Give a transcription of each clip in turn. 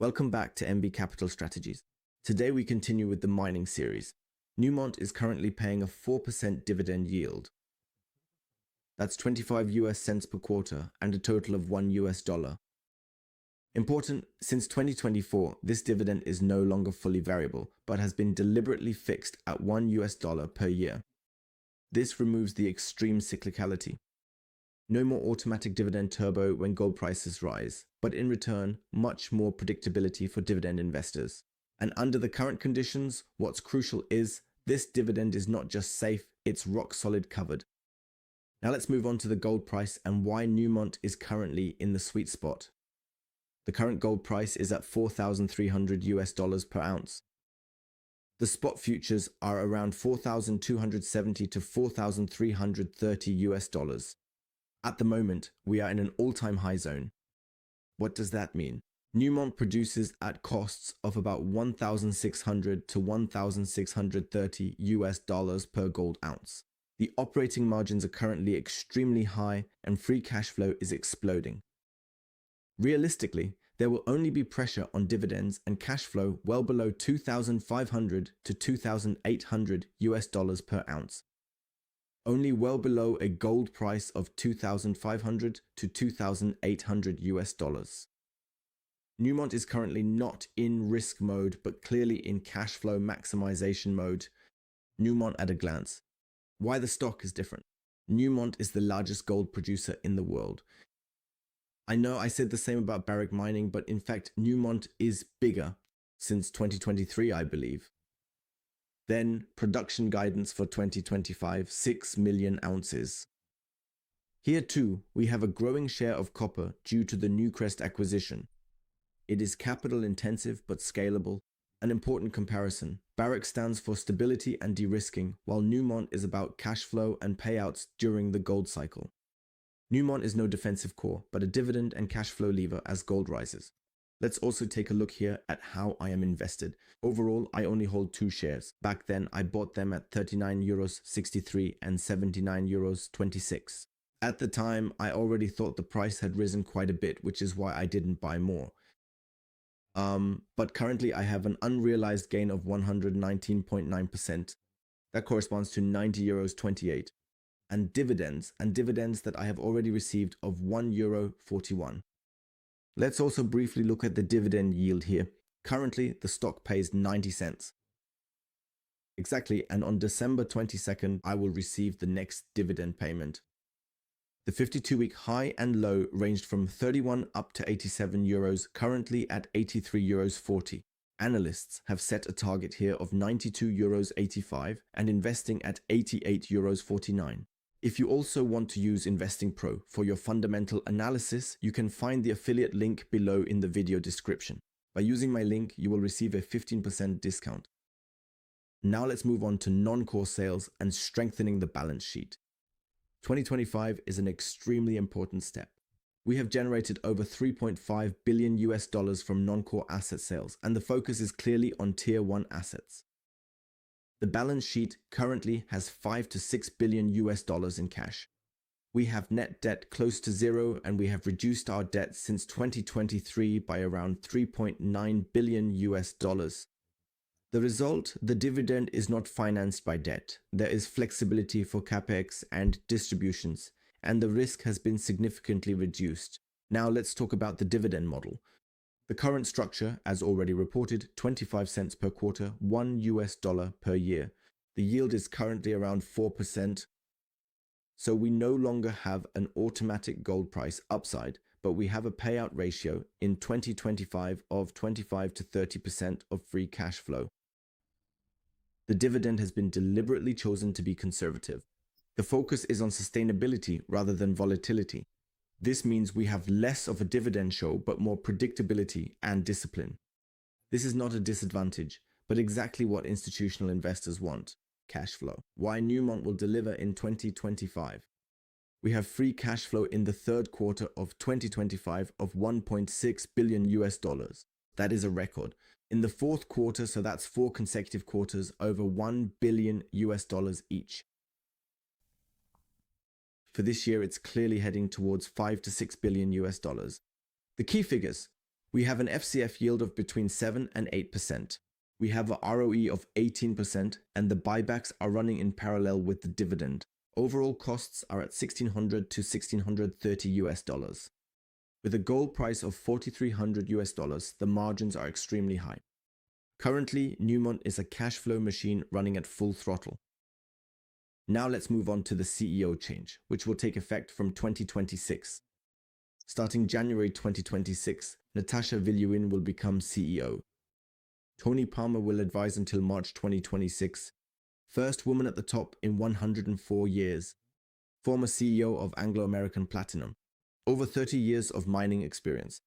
Welcome back to MB Capital Strategies. Today we continue with the mining series. Newmont is currently paying a 4% dividend yield. That's 25 US cents per quarter and a total of $1. Important, since 2024, this dividend is no longer fully variable, but has been deliberately fixed at $1 per year. This removes the extreme cyclicality. No more automatic dividend turbo when gold prices rise, but in return, much more predictability for dividend investors. And under the current conditions, what's crucial is this dividend is not just safe, it's rock solid covered. Now let's move on to the gold price and why Newmont is currently in the sweet spot. The current gold price is at $4,300 per ounce. The spot futures are around $4,270 to $4,330. At the moment, we are in an all-time high zone. What does that mean? Newmont produces at costs of about $1,600 to $1,630 per gold ounce. The operating margins are currently extremely high and free cash flow is exploding. Realistically, there will only be pressure on dividends and cash flow well below $2,500 to $2,800 per ounce. Only well below a gold price of $2,500 to $2,800. Newmont is currently not in risk mode, but clearly in cash flow maximization mode. Newmont at a glance. Why the stock is different. Newmont is the largest gold producer in the world. I know I said the same about Barrick Mining, but in fact, Newmont is bigger since 2023, I believe. Then production guidance for 2025, 6 million ounces. Here too, we have a growing share of copper due to the Newcrest acquisition. It is capital intensive but scalable. An important comparison. Barrick stands for stability and de-risking, while Newmont is about cash flow and payouts during the gold cycle. Newmont is no defensive core, but a dividend and cash flow lever as gold rises. Let's also take a look here at how I am invested. Overall, I only hold 2 shares. Back then, I bought them at €39.63 and €79.26. At the time, I already thought the price had risen quite a bit, which is why I didn't buy more. But currently, I have an unrealized gain of 119.9%. That corresponds to €90.28. And dividends that I have already received of €1.41. Let's also briefly look at the dividend yield here. Currently, the stock pays 90 cents. Exactly, and on December 22nd, I will receive the next dividend payment. The 52-week high and low ranged from 31 up to €87, currently at €83.40. Analysts have set a target here of €92.85 and investing at €88.49. If you also want to use InvestingPro for your fundamental analysis, you can find the affiliate link below in the video description. By using my link, you will receive a 15% discount. Now let's move on to non-core sales and strengthening the balance sheet. 2025 is an extremely important step. We have generated over $3.5 billion from non-core asset sales, and the focus is clearly on Tier 1 assets. The balance sheet currently has $5 to $6 billion in cash. We have net debt close to zero, and we have reduced our debt since 2023 by around $3.9 billion. The result, the dividend is not financed by debt. There is flexibility for capex and distributions, and the risk has been significantly reduced. Now let's talk about the dividend model. The current structure, as already reported, 25 cents per quarter, $1 per year. The yield is currently around 4%. So we no longer have an automatic gold price upside, but we have a payout ratio in 2025 of 25 to 30% of free cash flow. The dividend has been deliberately chosen to be conservative. The focus is on sustainability rather than volatility. This means we have less of a dividend show, but more predictability and discipline. This is not a disadvantage, but exactly what institutional investors want: cash flow. Why Newmont will deliver in 2025. We have free cash flow in the third quarter of 2025 of $1.6 billion. That is a record. In the fourth quarter, so that's 4 consecutive quarters, over $1 billion each. For this year, it's clearly heading towards $5 to $6 billion. The key figures: We have an FCF yield of between 7 and 8%. We have a ROE of 18%, and the buybacks are running in parallel with the dividend. Overall costs are at $1,600 to $1,630. With a gold price of $4,300, the margins are extremely high. Currently, Newmont is a cash flow machine running at full throttle. Now let's move on to the CEO change, which will take effect from 2026. Starting January 2026, Natasha Viljoen will become CEO. Tony Palmer will advise until March 2026. First woman at the top in 104 years. Former CEO of Anglo American Platinum. Over 30 years of mining experience.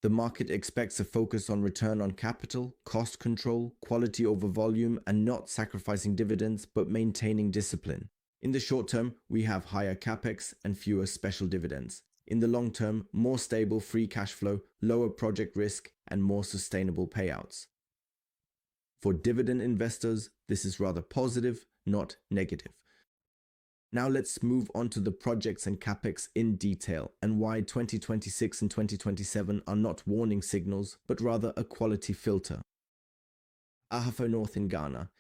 The market expects a focus on return on capital, cost control, quality over volume, and not sacrificing dividends but maintaining discipline. In the short term, we have higher capex and fewer special dividends. In the long term, more stable free cash flow, lower project risk, and more sustainable payouts. For dividend investors, this is rather positive, not negative. Now let's move on to the projects and capex in detail and why 2026 and 2027 are not warning signals, but rather a quality filter. Ahafo North in Ghana.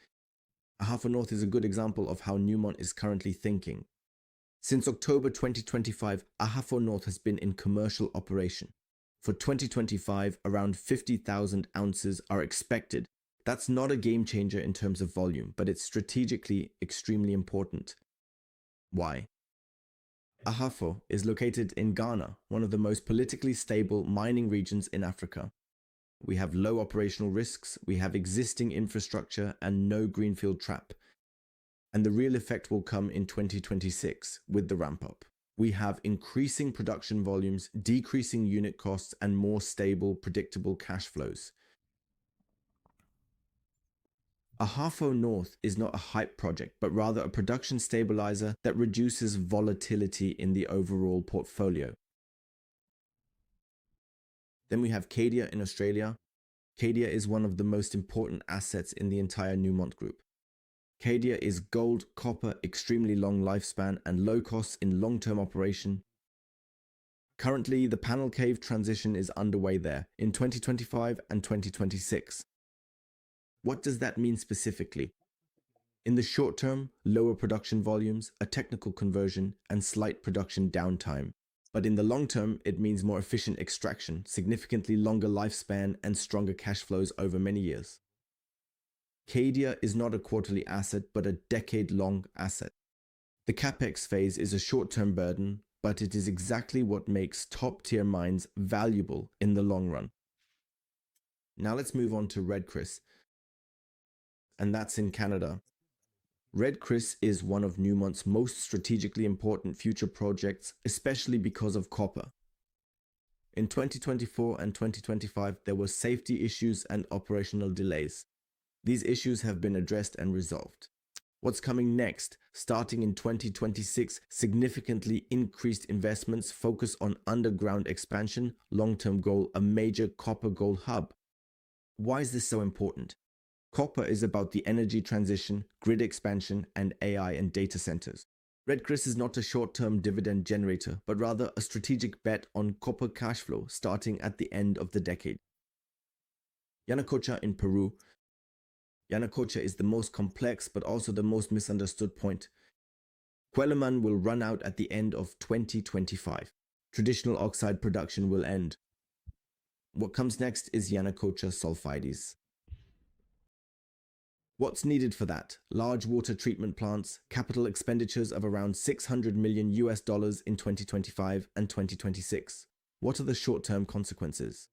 Ahafo North is a good example of how Newmont is currently thinking. Since October 2025, Ahafo North has been in commercial operation. For 2025, around 50,000 ounces are expected. That's not a game changer in terms of volume, but it's strategically extremely important. Why? Ahafo is located in Ghana, one of the most politically stable mining regions in Africa. We have low operational risks, we have existing infrastructure and no greenfield trap. And the real effect will come in 2026 with the ramp up. We have increasing production volumes, decreasing unit costs, and more stable, predictable cash flows. Ahafo North is not a hype project, but rather a production stabilizer that reduces volatility in the overall portfolio. Then we have Cadia in Australia. Cadia is one of the most important assets in the entire Newmont group. Cadia is gold, copper, extremely long lifespan, and low costs in long-term operation. Currently, the panel cave transition is underway there in 2025 and 2026. What does that mean specifically? In the short term, lower production volumes, a technical conversion, and slight production downtime. But in the long term, it means more efficient extraction, significantly longer lifespan, and stronger cash flows over many years. Cadia is not a quarterly asset, but a decade-long asset. The capex phase is a short-term burden, but it is exactly what makes top-tier mines valuable in the long run. Now let's move on to Red Chris, and that's in Canada. Red Chris is one of Newmont's most strategically important future projects, especially because of copper. In 2024 and 2025, there were safety issues and operational delays. These issues have been addressed and resolved. What's coming next? Starting in 2026, significantly increased investments focus on underground expansion, long-term goal, a major copper-gold hub. Why is this so important? Copper is about the energy transition, grid expansion, and AI and data centers. Red Chris is not a short-term dividend generator, but rather a strategic bet on copper cash flow starting at the end of the decade. Yanacocha in Peru. Yanacocha is the most complex but also the most misunderstood point. Quellaman will run out at the end of 2025. Traditional oxide production will end. What comes next is Yanacocha sulfides. What's needed for that? Large water treatment plants, capital expenditures of around $600 million in 2025 and 2026. What are the short-term consequences?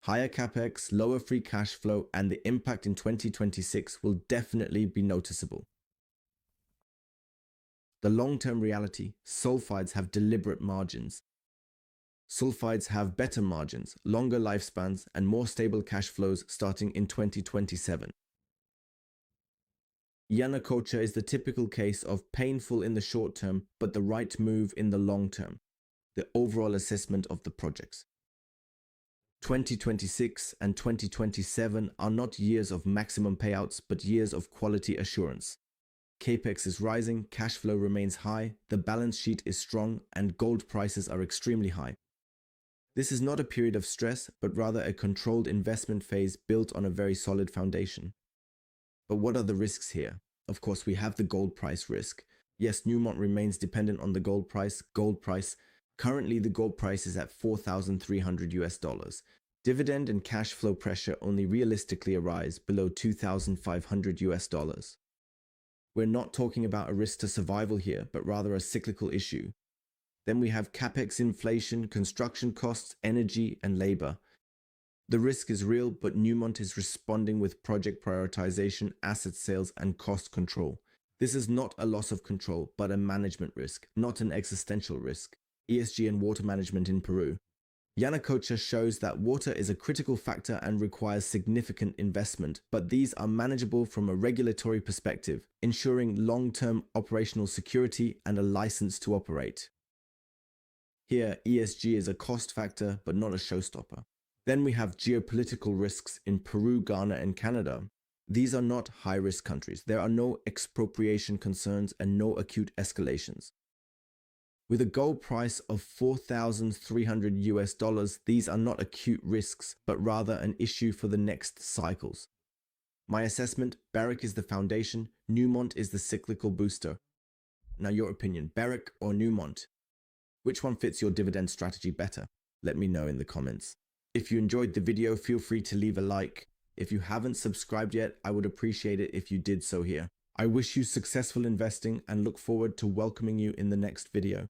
Higher capex, lower free cash flow, and the impact in 2026 will definitely be noticeable. The long-term reality, sulfides have deliberate margins. Sulfides have better margins, longer lifespans, and more stable cash flows starting in 2027. Yanacocha is the typical case of painful in the short term, but the right move in the long term. The overall assessment of the projects. 2026 and 2027 are not years of maximum payouts, but years of quality assurance. Capex is rising, cash flow remains high, the balance sheet is strong, and gold prices are extremely high. This is not a period of stress, but rather a controlled investment phase built on a very solid foundation. But what are the risks here? Of course, we have the gold price risk. Yes, Newmont remains dependent on the gold price. Currently the gold price is at $4,300. Dividend and cash flow pressure only realistically arise below $2,500. We're not talking about a risk to survival here, but rather a cyclical issue. Then we have capex inflation, construction costs, energy, and labor. The risk is real, but Newmont is responding with project prioritization, asset sales, and cost control. This is not a loss of control, but a management risk, not an existential risk. ESG and water management in Peru. Yanacocha shows that water is a critical factor and requires significant investment, but these are manageable from a regulatory perspective, ensuring long-term operational security and a license to operate. Here, ESG is a cost factor, but not a showstopper. Then we have geopolitical risks in Peru, Ghana, and Canada. These are not high-risk countries. There are no expropriation concerns and no acute escalations. With a gold price of $4,300, these are not acute risks, but rather an issue for the next cycles. My assessment, Barrick is the foundation, Newmont is the cyclical booster. Now your opinion, Barrick or Newmont? Which one fits your dividend strategy better? Let me know in the comments. If you enjoyed the video, feel free to leave a like. If you haven't subscribed yet, I would appreciate it if you did so here. I wish you successful investing and look forward to welcoming you in the next video.